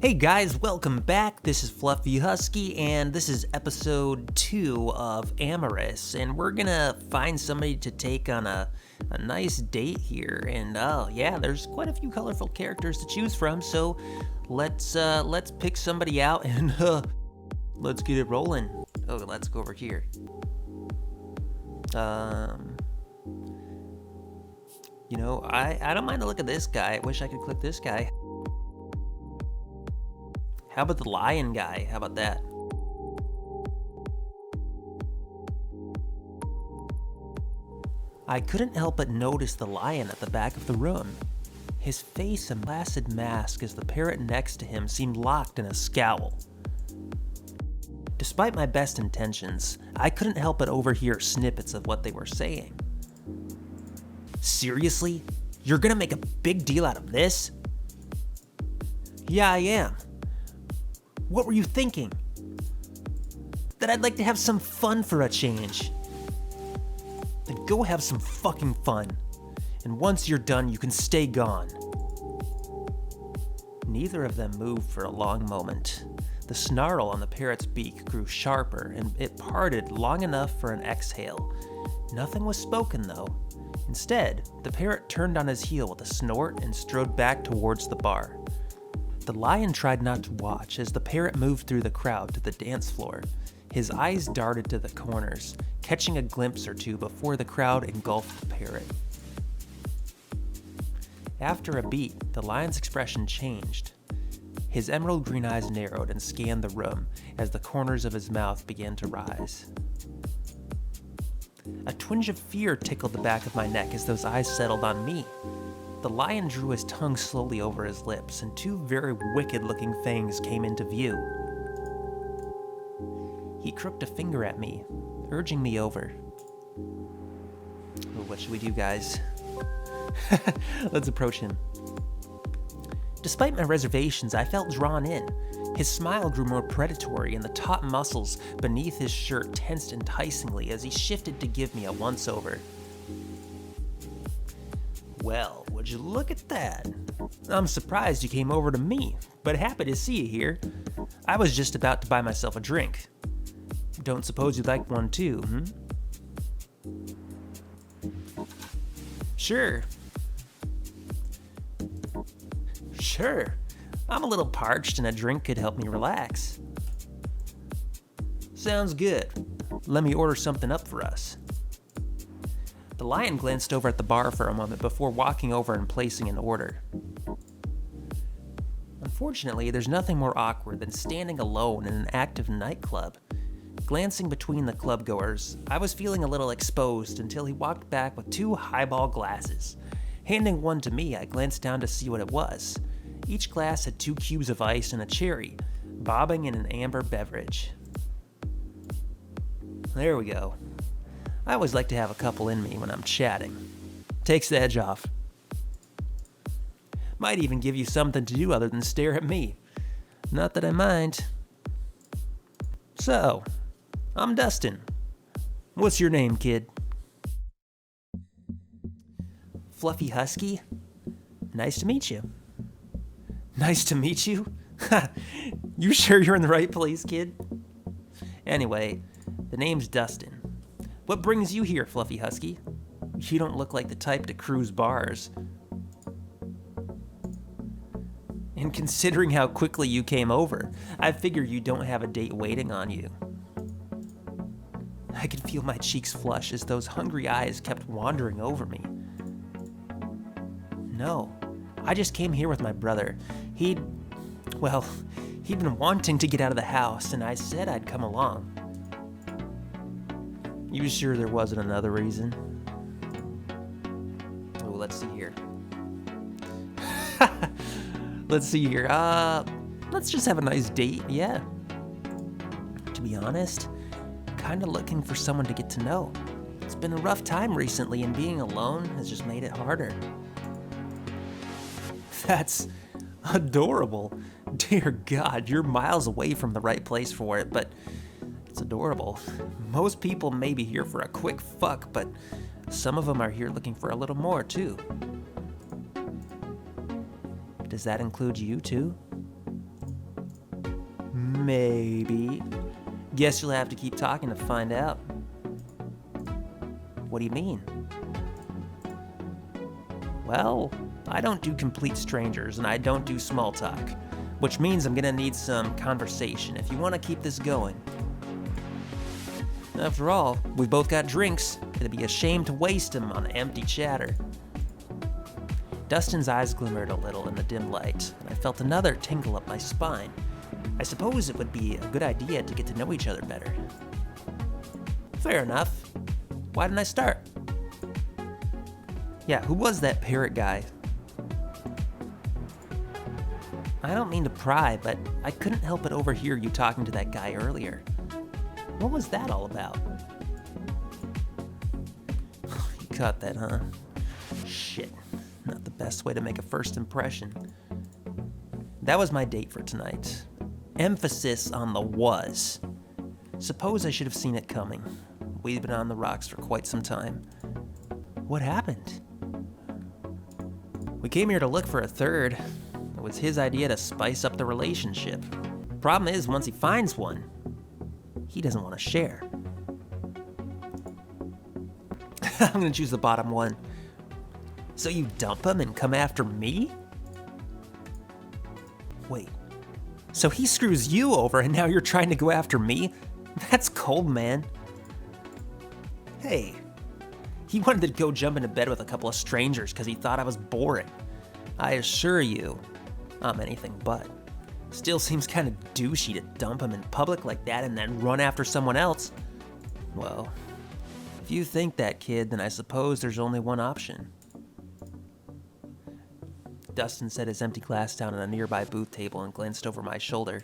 Hey guys, welcome back. This is Fluffy Husky, and this is episode 2 of AMOROUS, and we're gonna find somebody to take on a nice date here. And yeah, there's quite a few colorful characters to choose from, so let's pick somebody out and let's get it rolling. Oh, let's go over here. You know, I don't mind the look of this guy. I wish I could click this guy. How about the lion guy? How about that? I couldn't help but notice the lion at the back of the room. His face and placid mask as the parrot next to him seemed locked in a scowl. Despite my best intentions, I couldn't help but overhear snippets of what they were saying. Seriously? You're gonna make a big deal out of this? Yeah, I am. What were you thinking? That I'd like to have some fun for a change. Then go have some fucking fun. And once you're done, you can stay gone. Neither of them moved for a long moment. The snarl on the parrot's beak grew sharper, and it parted long enough for an exhale. Nothing was spoken, though. Instead, the parrot turned on his heel with a snort and strode back towards the bar. The lion tried not to watch as the parrot moved through the crowd to the dance floor. His eyes darted to the corners, catching a glimpse or two before the crowd engulfed the parrot. After a beat, the lion's expression changed. His emerald green eyes narrowed and scanned the room as the corners of his mouth began to rise. A twinge of fear tickled the back of my neck as those eyes settled on me. The lion drew his tongue slowly over his lips, and two very wicked-looking fangs came into view. He crooked a finger at me, urging me over. Well, what should we do, guys? Let's approach him. Despite my reservations, I felt drawn in. His smile grew more predatory, and the taut muscles beneath his shirt tensed enticingly as he shifted to give me a once-over. Well, would you look at that? I'm surprised you came over to me, but happy to see you here. I was just about to buy myself a drink. Don't suppose you'd like one too, Sure. I'm a little parched and a drink could help me relax. Sounds good. Let me order something up for us. The lion glanced over at the bar for a moment before walking over and placing an order. Unfortunately, there's nothing more awkward than standing alone in an active nightclub. Glancing between the clubgoers, I was feeling a little exposed until he walked back with 2 highball glasses. Handing one to me, I glanced down to see what it was. Each glass had 2 cubes of ice and a cherry, bobbing in an amber beverage. There we go. I always like to have a couple in me when I'm chatting. Takes the edge off. Might even give you something to do other than stare at me. Not that I mind. So, I'm Dustin. What's your name, kid? Fluffy Husky? Nice to meet you. Nice to meet you? You sure you're in the right place, kid? Anyway, the name's Dustin. What brings you here, Fluffy Husky? You don't look like the type to cruise bars. And considering how quickly you came over, I figure you don't have a date waiting on you. I could feel my cheeks flush as those hungry eyes kept wandering over me. No, I just came here with my brother. He'd been wanting to get out of the house, and I said I'd come along. You sure there wasn't another reason? Oh, let's see here. Let's just have a nice date, yeah. To be honest, kinda looking for someone to get to know. It's been a rough time recently, and being alone has just made it harder. That's adorable. Dear God, you're miles away from the right place for it, but it's adorable. Most people may be here for a quick fuck, but some of them are here looking for a little more, too. Does that include you, too? Maybe. Guess you'll have to keep talking to find out. What do you mean? Well, I don't do complete strangers and I don't do small talk, which means I'm gonna need some conversation if you want to keep this going. After all, we've both got drinks. It'd be a shame to waste them on empty chatter. Dustin's eyes glimmered a little in the dim light, and I felt another tingle up my spine. I suppose it would be a good idea to get to know each other better. Fair enough. Why didn't I start? Yeah, who was that parrot guy? I don't mean to pry, but I couldn't help but overhear you talking to that guy earlier. What was that all about? You caught that, huh? Shit. Not the best way to make a first impression. That was my date for tonight. Emphasis on the was. Suppose I should have seen it coming. We've been on the rocks for quite some time. What happened? We came here to look for a third. It was his idea to spice up the relationship. Problem is, once he finds one, he doesn't want to share. I'm gonna choose the bottom one. So you dump him and come after me? Wait, so he screws you over and now you're trying to go after me? That's cold, man. Hey, he wanted to go jump into bed with a couple of strangers because he thought I was boring. I assure you, I'm anything but. Still seems kind of douchey to dump him in public like that and then run after someone else. Well, if you think that, kid, then I suppose there's only one option. Dustin set his empty glass down on a nearby booth table and glanced over my shoulder.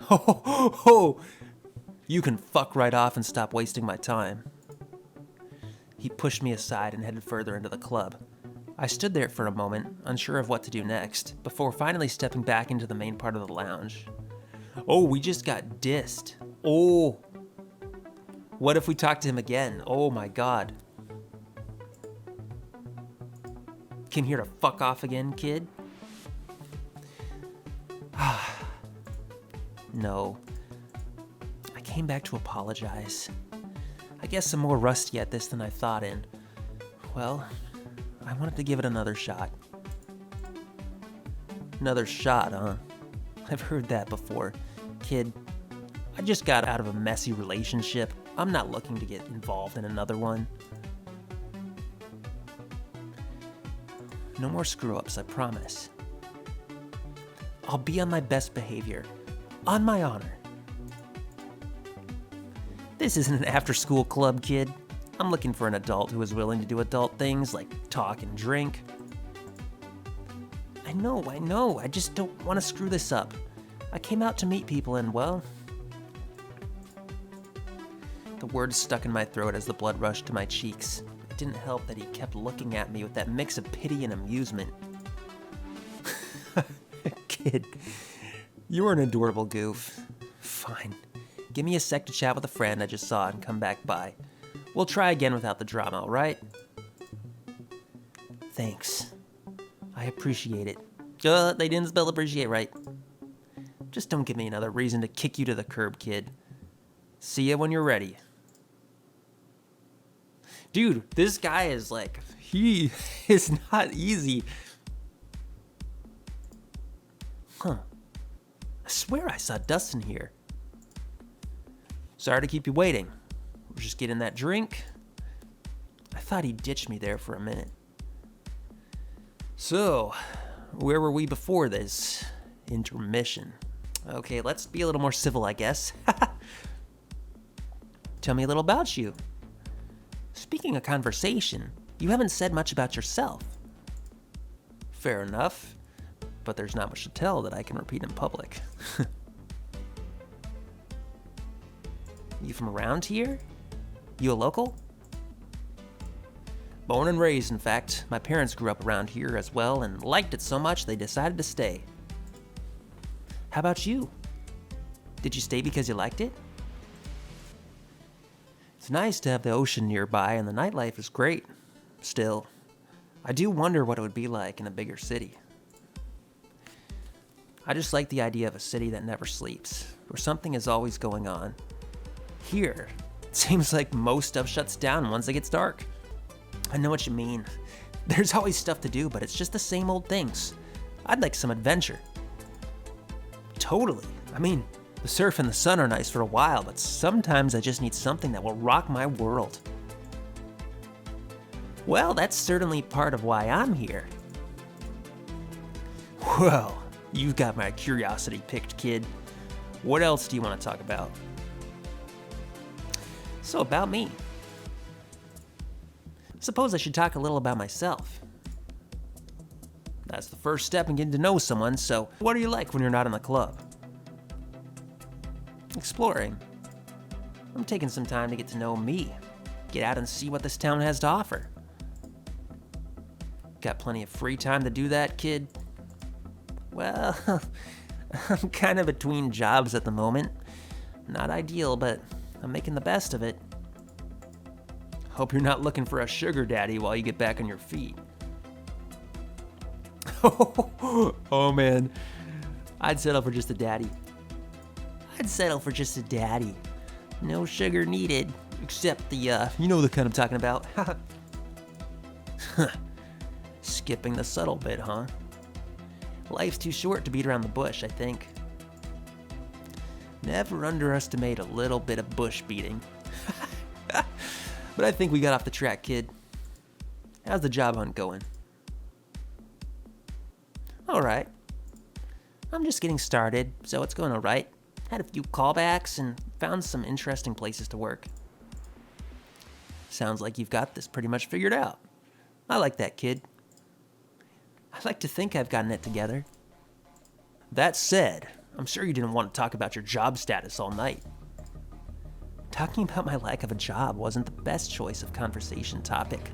Ho! You can fuck right off and stop wasting my time. He pushed me aside and headed further into the club. I stood there for a moment, unsure of what to do next, before finally stepping back into the main part of the lounge. Oh, we just got dissed. Oh. What if we talk to him again? Oh my god. Came here to fuck off again, kid? No. I came back to apologize. I guess I'm more rusty at this than I thought, and, well, I wanted to give it another shot. Another shot, huh? I've heard that before. Kid, I just got out of a messy relationship. I'm not looking to get involved in another one. No more screw-ups, I promise. I'll be on my best behavior. On my honor. This isn't an after-school club, kid. I'm looking for an adult who is willing to do adult things like talk and drink. I know. I just don't want to screw this up. I came out to meet people and, well... The words stuck in my throat as the blood rushed to my cheeks. It didn't help that he kept looking at me with that mix of pity and amusement. Kid, you were an adorable goof. Fine. Give me a sec to chat with a friend I just saw and come back by. We'll try again without the drama, all right? Thanks. I appreciate it. They didn't spell appreciate right. Just don't give me another reason to kick you to the curb, kid. See ya when you're ready. Dude, this guy is like, he is not easy. Huh. I swear I saw Dustin here. Sorry to keep you waiting. We're just getting that drink. I thought he ditched me there for a minute. So, where were we before this? Intermission. Okay, let's be a little more civil, I guess. Tell me a little about you. Speaking of conversation, you haven't said much about yourself. Fair enough, but there's not much to tell that I can repeat in public. You from around here? You a local? Born and raised, in fact. My parents grew up around here as well and liked it so much they decided to stay. How about you? Did you stay because you liked it? It's nice to have the ocean nearby and the nightlife is great. Still, I do wonder what it would be like in a bigger city. I just like the idea of a city that never sleeps, where something is always going on. Here, it seems like most stuff shuts down once it gets dark. I know what you mean. There's always stuff to do, but it's just the same old things. I'd like some adventure. Totally. I mean, the surf and the sun are nice for a while, but sometimes I just need something that will rock my world. Well, that's certainly part of why I'm here. Well, you've got my curiosity picked, kid. What else do you want to talk about? So about me. Suppose I should talk a little about myself. That's the first step in getting to know someone, so what are you like when you're not in the club? Exploring. I'm taking some time to get to know me. Get out and see what this town has to offer. Got plenty of free time to do that, kid? Well, I'm kind of between jobs at the moment. Not ideal, but I'm making the best of it. Hope you're not looking for a sugar daddy while you get back on your feet. Oh man, I'd settle for just a daddy. No sugar needed, except the, you know the kind I'm talking about. Skipping the subtle bit, huh? Life's too short to beat around the bush, I think. Never underestimate a little bit of bush beating. But I think we got off the track, kid. How's the job hunt going? Alright. I'm just getting started, so it's going alright. Had a few callbacks and found some interesting places to work. Sounds like you've got this pretty much figured out. I like that, kid. I like to think I've gotten it together. That said, I'm sure you didn't want to talk about your job status all night. Talking about my lack of a job wasn't the best choice of conversation topic.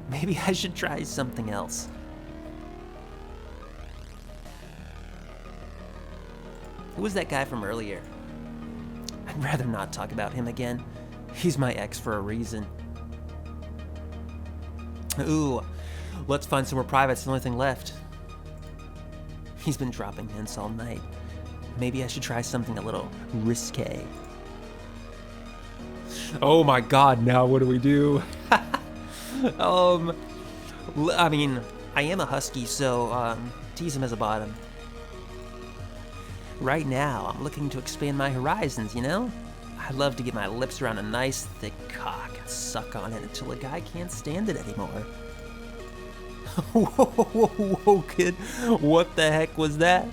Maybe I should try something else. Who was that guy from earlier? I'd rather not talk about him again. He's my ex for a reason. Ooh, let's find somewhere private. It's the only thing left. He's been dropping hints all night. Maybe I should try something a little risque. Oh my god, now what do we do? I mean, I am a husky, so, tease him as a bottom. Right now, I'm looking to expand my horizons, you know? I love to get my lips around a nice, thick cock and suck on it until a guy can't stand it anymore. Whoa, kid. What the heck was that?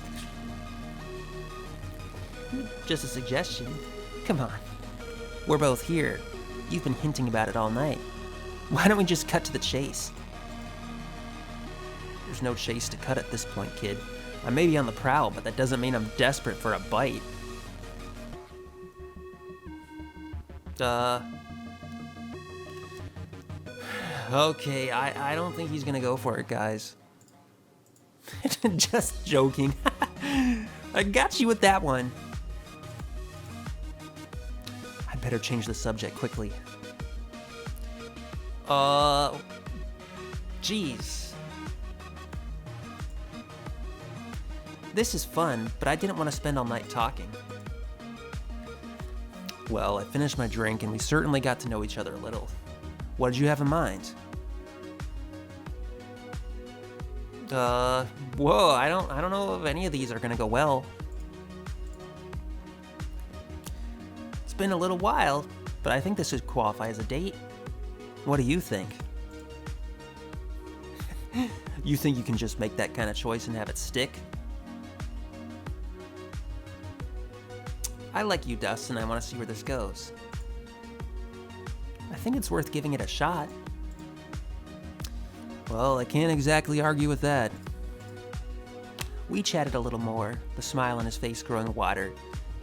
Just a suggestion. Come on. We're both here. You've been hinting about it all night. Why don't we just cut to the chase? There's no chase to cut at this point, kid. I may be on the prowl, but that doesn't mean I'm desperate for a bite. Okay, I don't think he's gonna go for it, guys. Just joking. I got you with that one. I'd better change the subject quickly. Geez. This is fun, but I didn't want to spend all night talking. Well, I finished my drink and we certainly got to know each other a little. What did you have in mind? Whoa, I don't know if any of these are gonna go well. It's been a little while, but I think this should qualify as a date. What do you think? You think you can just make that kind of choice and have it stick? I like you, Dustin. I want to see where this goes. I think it's worth giving it a shot. Well, I can't exactly argue with that. We chatted a little more, the smile on his face growing wider.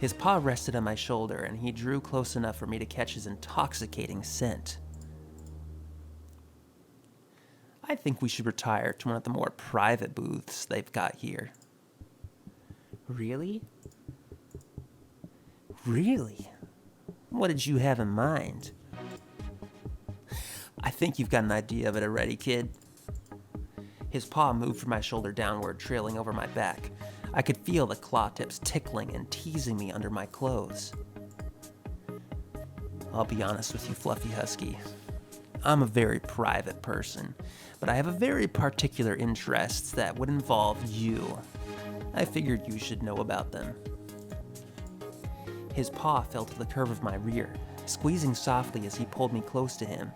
His paw rested on my shoulder, and he drew close enough for me to catch his intoxicating scent. I think we should retire to one of the more private booths they've got here. Really? Really? What did you have in mind? I think you've got an idea of it already, kid. His paw moved from my shoulder downward, trailing over my back. I could feel the claw tips tickling and teasing me under my clothes. I'll be honest with you, Fluffy Husky. I'm a very private person, but I have a very particular interests that would involve you. I figured you should know about them. His paw fell to the curve of my rear, squeezing softly as he pulled me close to him.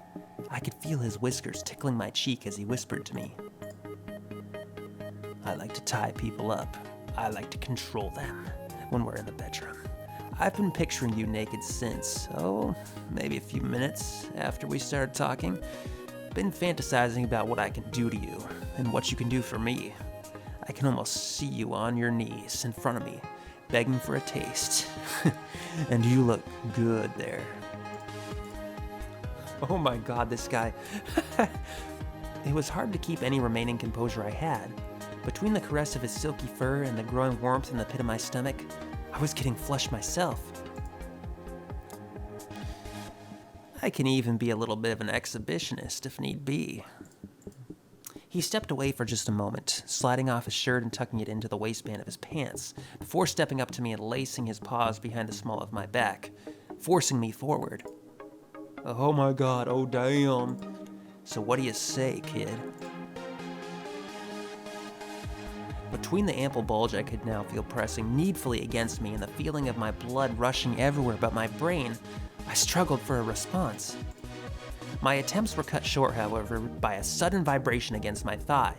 I could feel his whiskers tickling my cheek as he whispered to me. I like to tie people up. I like to control them when we're in the bedroom. I've been picturing you naked since, maybe a few minutes after we started talking. Been fantasizing about what I can do to you and what you can do for me. I can almost see you on your knees in front of me, begging for a taste. And you look good there. Oh my God, this guy. It was hard to keep any remaining composure I had. Between the caress of his silky fur and the growing warmth in the pit of my stomach, I was getting flushed myself. I can even be a little bit of an exhibitionist if need be. He stepped away for just a moment, sliding off his shirt and tucking it into the waistband of his pants, before stepping up to me and lacing his paws behind the small of my back, forcing me forward. Oh my God, oh damn. So what do you say, kid? Between the ample bulge I could now feel pressing needfully against me and the feeling of my blood rushing everywhere but my brain, I struggled for a response. My attempts were cut short, however, by a sudden vibration against my thigh.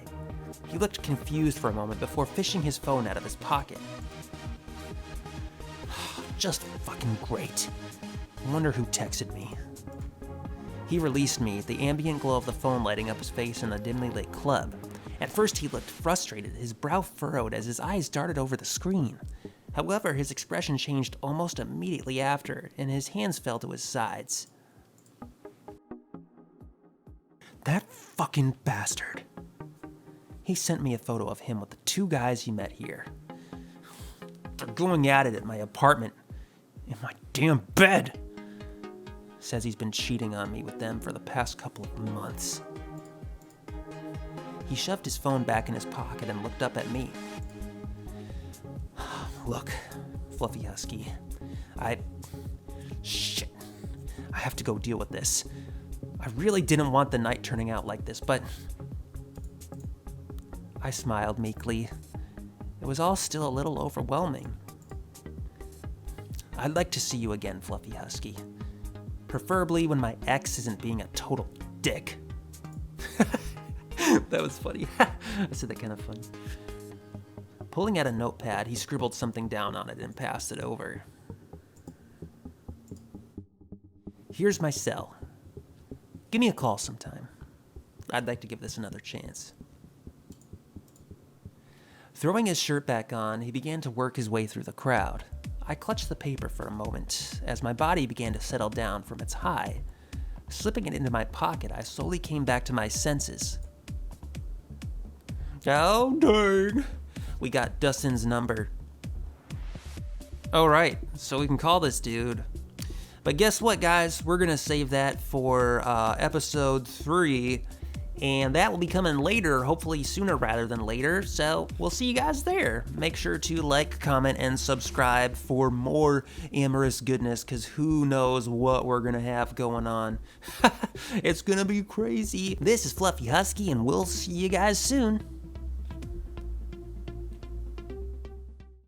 He looked confused for a moment before fishing his phone out of his pocket. Just fucking great. I wonder who texted me. He released me, the ambient glow of the phone lighting up his face in the dimly lit club. At first he looked frustrated, his brow furrowed as his eyes darted over the screen. However, his expression changed almost immediately after, and his hands fell to his sides. That fucking bastard. He sent me a photo of him with the two guys he met here. They're going at it at my apartment, in my damn bed. Says he's been cheating on me with them for the past couple of months. He shoved his phone back in his pocket and looked up at me. Look, Fluffy Husky, Shit. I have to go deal with this. I really didn't want the night turning out like this, but... I smiled meekly. It was all still a little overwhelming. I'd like to see you again, Fluffy Husky. Preferably when my ex isn't being a total dick. That was funny. I said that kind of funny. Pulling out a notepad, he scribbled something down on it and passed it over. Here's my cell. Give me a call sometime. I'd like to give this another chance. Throwing his shirt back on, he began to work his way through the crowd. I clutched the paper for a moment as my body began to settle down from its high. Slipping it into my pocket, I slowly came back to my senses. Oh, dang. We got Dustin's number. Alright, so we can call this dude. But guess what, guys? We're going to save that for episode 3. And that will be coming later, hopefully sooner rather than later. So we'll see you guys there. Make sure to like, comment, and subscribe for more amorous goodness, because who knows what we're going to have going on. It's going to be crazy. This is Fluffy Husky, and we'll see you guys soon.